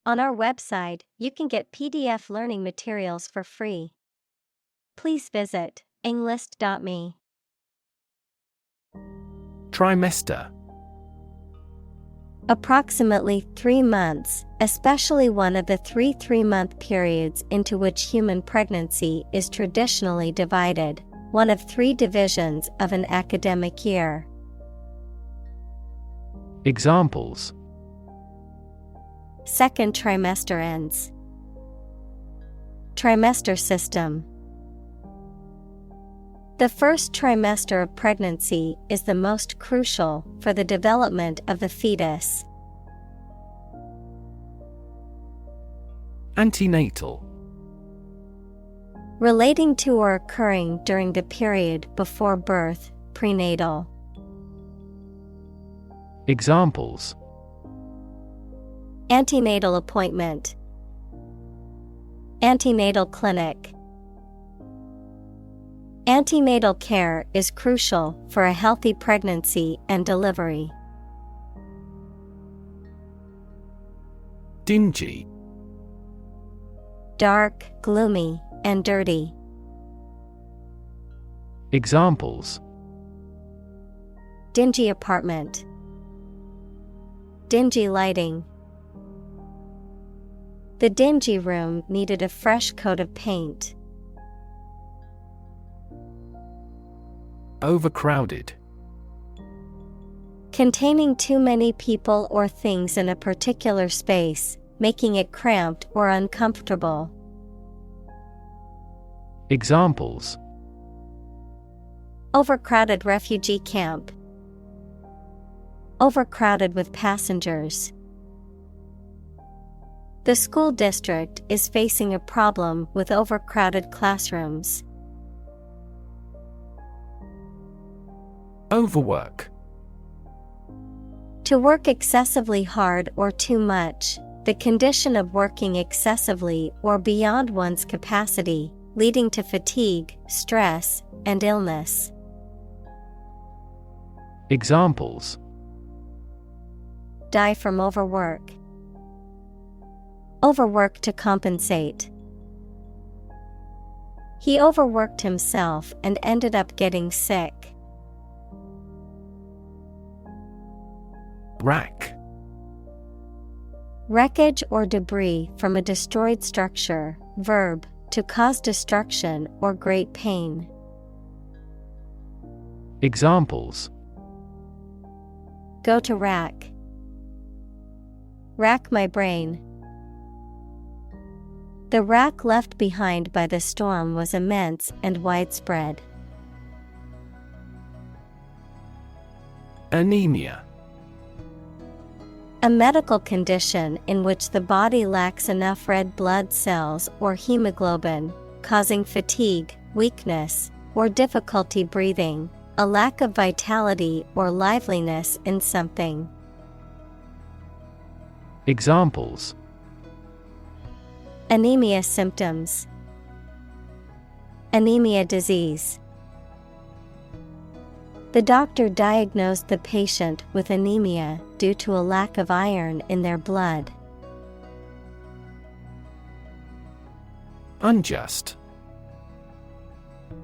On our website, you can get PDF learning materials for free. Please visit englist.me. Trimester. Approximately 3 months, especially one of the 3 3-month periods into which human pregnancy is traditionally divided, one of 3 divisions of an academic year. Examples: Second trimester ends. Trimester system. The first trimester of pregnancy is the most crucial for the development of the fetus. Antenatal. Relating to or occurring during the period before birth, prenatal. Examples: Antenatal appointment. Antenatal clinic. Antenatal care is crucial for a healthy pregnancy and delivery. Dingy. Dark, gloomy, and dirty. Examples: Dingy apartment. Dingy lighting. The dingy room needed a fresh coat of paint. Overcrowded. Containing too many people or things in a particular space, making it cramped or uncomfortable. Examples: Overcrowded refugee camp. Overcrowded with passengers. The school district is facing a problem with overcrowded classrooms. Overwork. To work excessively hard or too much, the condition of working excessively or beyond one's capacity, leading to fatigue, stress, and illness. Examples: Die from overwork. Overwork to compensate. He overworked himself and ended up getting sick. Wrack. Wreckage or debris from a destroyed structure, verb, to cause destruction or great pain. Examples: Go to rack. Rack my brain. The wrack left behind by the storm was immense and widespread. Anemia. A medical condition in which the body lacks enough red blood cells or hemoglobin, causing fatigue, weakness, or difficulty breathing, a lack of vitality or liveliness in something. Examples: Anemia symptoms. Anemia disease. The doctor diagnosed the patient with anemia due to a lack of iron in their blood. Unjust.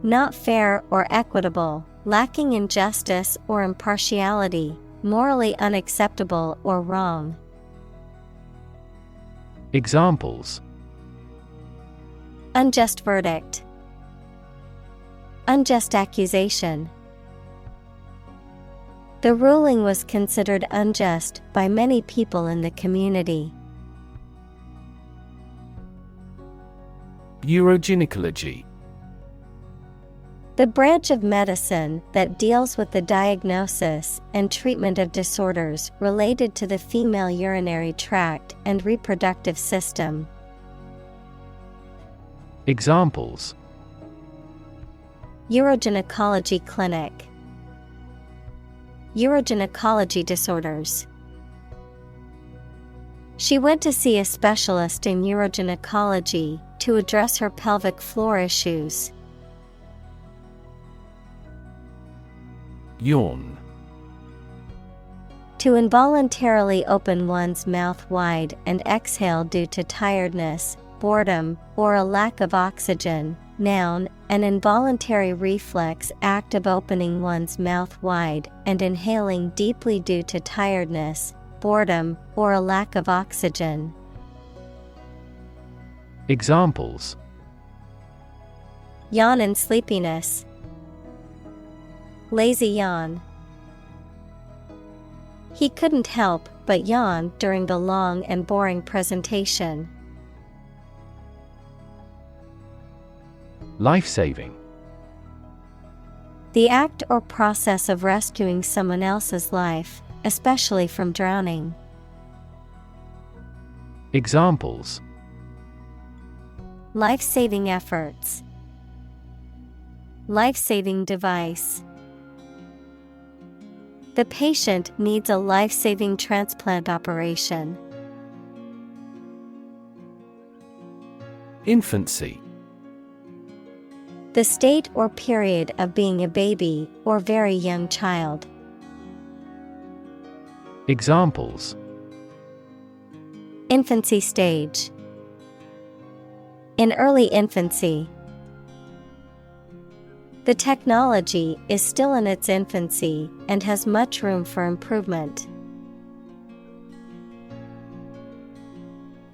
Not fair or equitable, lacking in justice or impartiality, morally unacceptable or wrong. Examples: Unjust verdict. Unjust accusation. The ruling was considered unjust by many people in the community. Urogynecology. The branch of medicine that deals with the diagnosis and treatment of disorders related to the female urinary tract and reproductive system. Examples: Urogynecology clinic. Urogynecology disorders. She went to see a specialist in urogynecology to address her pelvic floor issues. Yawn. To involuntarily open one's mouth wide and exhale due to tiredness, boredom, or a lack of oxygen. Noun, an involuntary reflex act of opening one's mouth wide and inhaling deeply due to tiredness, boredom, or a lack of oxygen. Examples: Yawn in sleepiness. Lazy yawn. He couldn't help but yawn during the long and boring presentation. Life-saving. The act or process of rescuing someone else's life, especially from drowning. Examples: Life-saving efforts. Life-saving device. The patient needs a life-saving transplant operation. Infancy. The state or period of being a baby or very young child. Examples: Infancy stage. In early infancy. The technology is still in its infancy and has much room for improvement.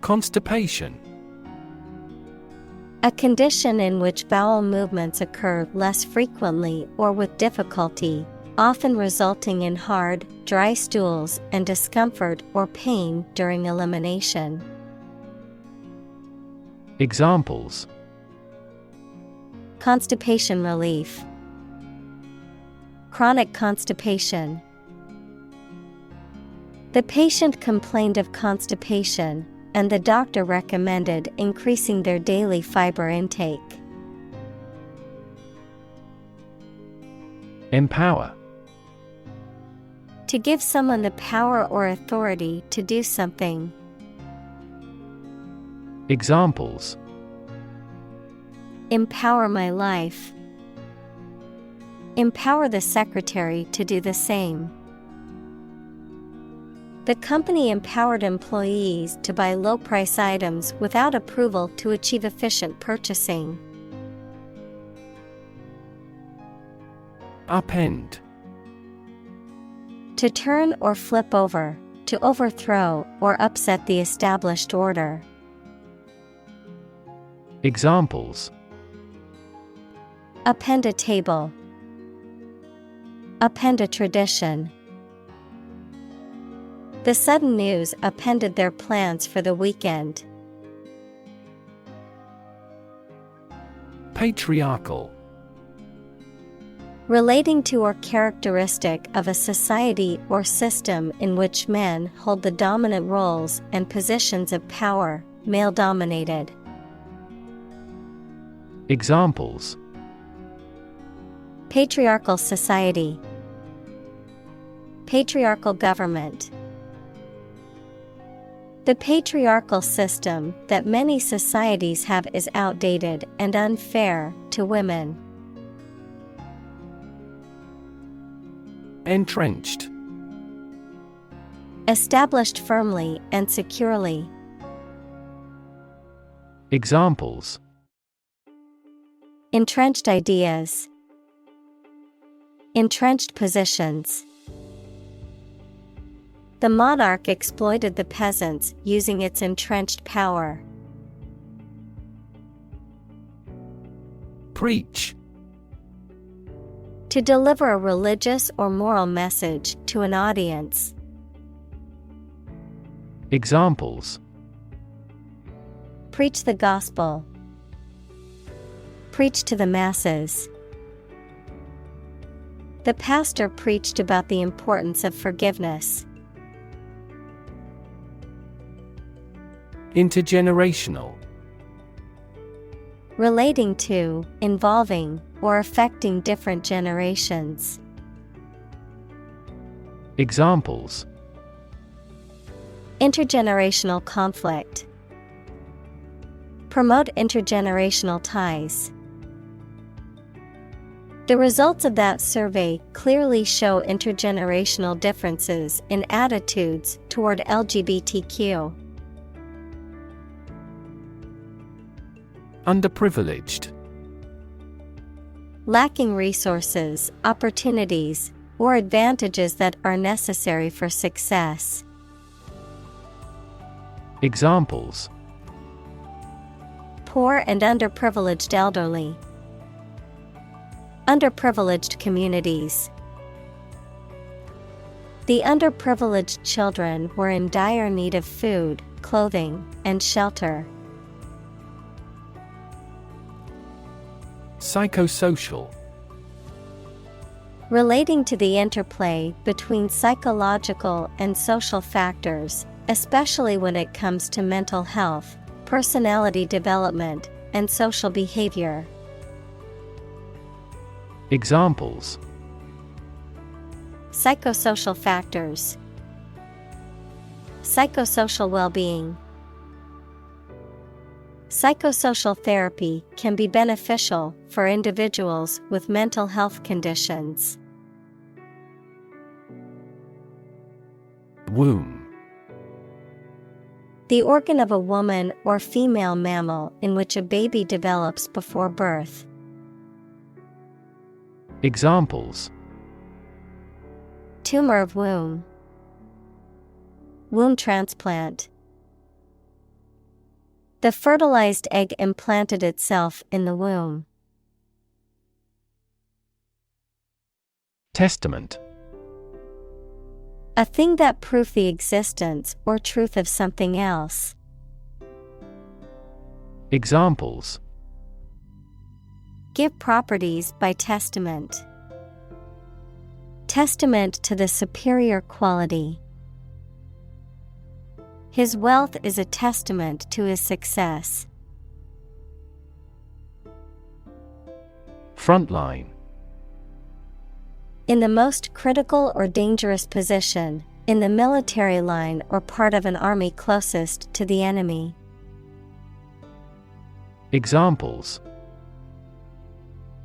Constipation. A condition in which bowel movements occur less frequently or with difficulty, often resulting in hard, dry stools and discomfort or pain during elimination. Examples: Constipation relief. Chronic constipation. The patient complained of constipation, and the doctor recommended increasing their daily fiber intake. Empower. To give someone the power or authority to do something. Examples: Empower my life. Empower the secretary to do the same. The company empowered employees to buy low-price items without approval to achieve efficient purchasing. Upend. To turn or flip over, to overthrow or upset the established order. Examples: Append a table. Append a tradition. The sudden news upended their plans for the weekend. Patriarchal. Relating to or characteristic of a society or system in which men hold the dominant roles and positions of power, male-dominated. Examples: Patriarchal society. Patriarchal government. The patriarchal system that many societies have is outdated and unfair to women. Entrenched. Established firmly and securely. Examples: Entrenched ideas. Entrenched positions. The monarch exploited the peasants using its entrenched power. Preach. To deliver a religious or moral message to an audience. Examples: Preach the gospel. Preach to the masses. The pastor preached about the importance of forgiveness. Intergenerational. Relating to, involving, or affecting different generations. Examples: Intergenerational conflict. Promote intergenerational ties. The results of that survey clearly show intergenerational differences in attitudes toward LGBTQ. Underprivileged. Lacking resources, opportunities, or advantages that are necessary for success. Examples: Poor and underprivileged elderly. Underprivileged communities. The underprivileged children were in dire need of food, clothing, and shelter. Psychosocial. Relating to the interplay between psychological and social factors, especially when it comes to mental health, personality development, and social behavior. Examples: Psychosocial factors. Psychosocial well-being. Psychosocial therapy can be beneficial for individuals with mental health conditions. Womb. The organ of a woman or female mammal in which a baby develops before birth. Examples: Tumor of womb. Womb transplant. The fertilized egg implanted itself in the womb. Testament. A thing that proves the existence or truth of something else. Examples: Give properties by testament. Testament to the superior quality. His wealth is a testament to his success. Frontline. In the most critical or dangerous position, in the military line or part of an army closest to the enemy. Examples: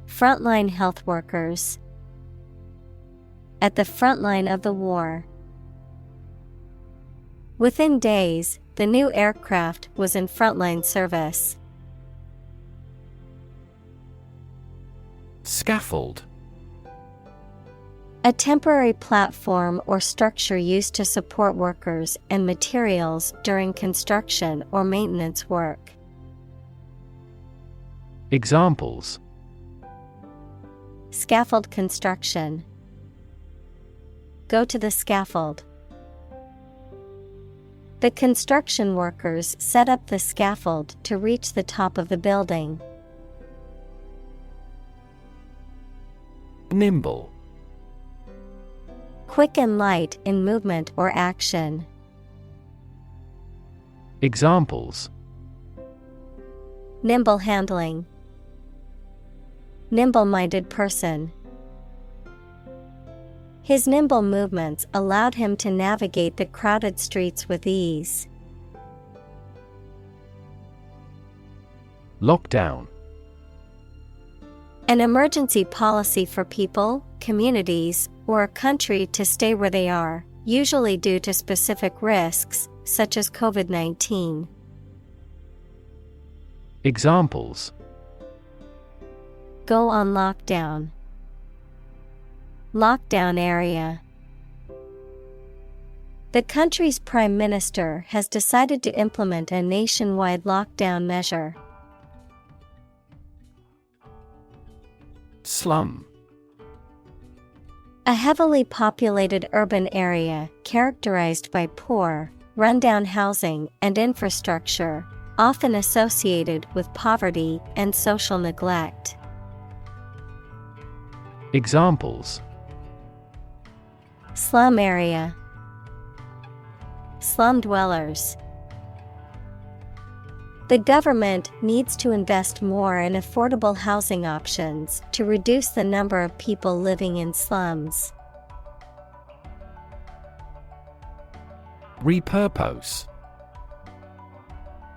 Frontline health workers. At the front line of the war. Within days, the new aircraft was in frontline service. Scaffold. A temporary platform or structure used to support workers and materials during construction or maintenance work. Examples: Scaffold construction. Go to the scaffold. The construction workers set up the scaffold to reach the top of the building. Nimble. Quick and light in movement or action. Examples: Nimble handling. Nimble-minded person. His nimble movements allowed him to navigate the crowded streets with ease. Lockdown. An emergency policy for people, communities, or a country to stay where they are, usually due to specific risks, such as COVID-19. Examples: Go on lockdown. Lockdown area. The country's prime minister has decided to implement a nationwide lockdown measure. Slum. A heavily populated urban area characterized by poor, rundown housing and infrastructure, often associated with poverty and social neglect. Examples: Slum area. Slum dwellers. The government needs to invest more in affordable housing options to reduce the number of people living in slums. Repurpose.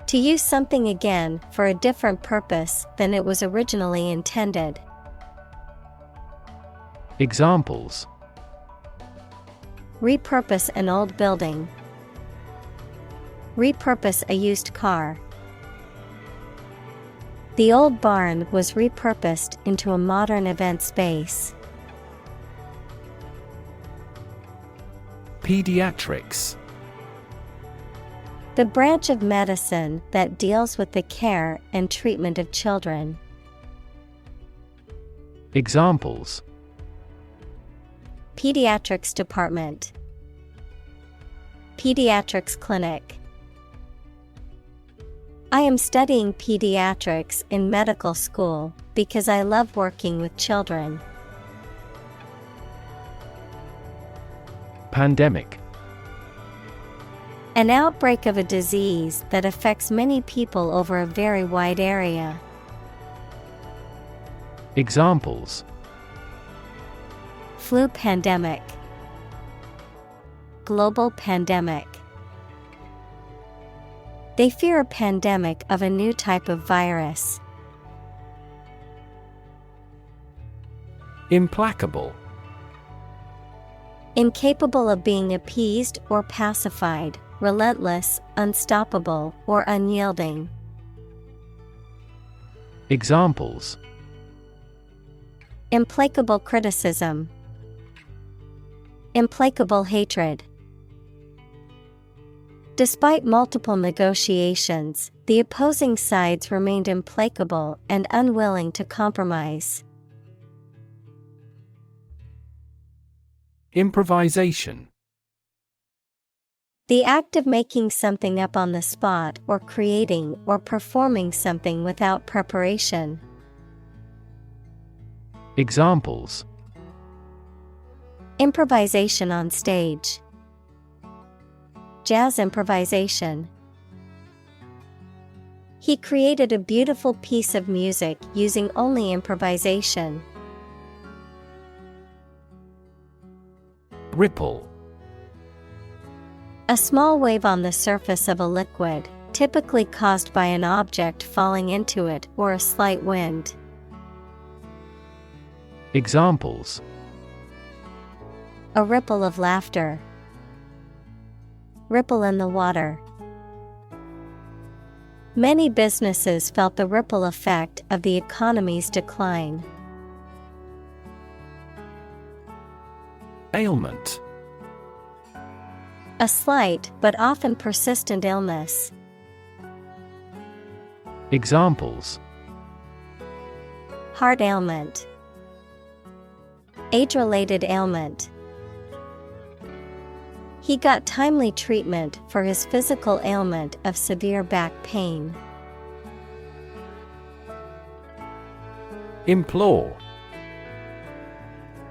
To use something again for a different purpose than it was originally intended. Examples: repurpose an old building, repurpose a used car. The old barn was repurposed into a modern event space. Pediatrics. The branch of medicine that deals with the care and treatment of children. Examples: Pediatrics department, pediatrics clinic. I am studying pediatrics in medical school because I love working with children. Pandemic. An outbreak of a disease that affects many people over a very wide area. Examples: Flu pandemic, global pandemic. They fear a pandemic of a new type of virus. Implacable. Incapable of being appeased or pacified, relentless, unstoppable, or unyielding. Examples: Implacable criticism, implacable hatred. Despite multiple negotiations, the opposing sides remained implacable and unwilling to compromise. Improvisation. The act of making something up on the spot or creating or performing something without preparation. Examples: Improvisation on stage, jazz improvisation. He created a beautiful piece of music using only improvisation. Ripple. A small wave on the surface of a liquid, typically caused by an object falling into it or a slight wind. Examples: A ripple of laughter, ripple in the water. Many businesses felt the ripple effect of the economy's decline. Ailment. A slight but often persistent illness. Examples: Heart ailment, age-related ailment. He got timely treatment for his physical ailment of severe back pain. Implore.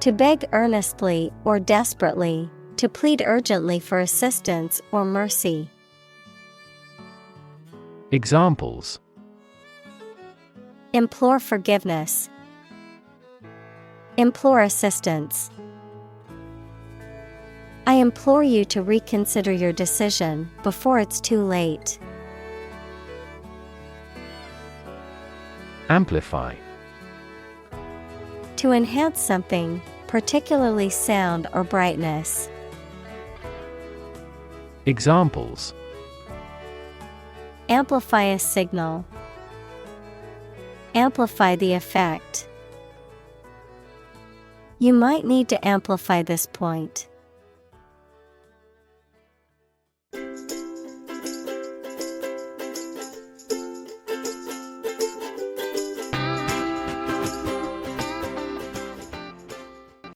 To beg earnestly or desperately, to plead urgently for assistance or mercy. Examples: Implore forgiveness, implore assistance. I implore you to reconsider your decision before it's too late. Amplify. To enhance something, particularly sound or brightness. Examples: Amplify a signal, amplify the effect. You might need to amplify this point.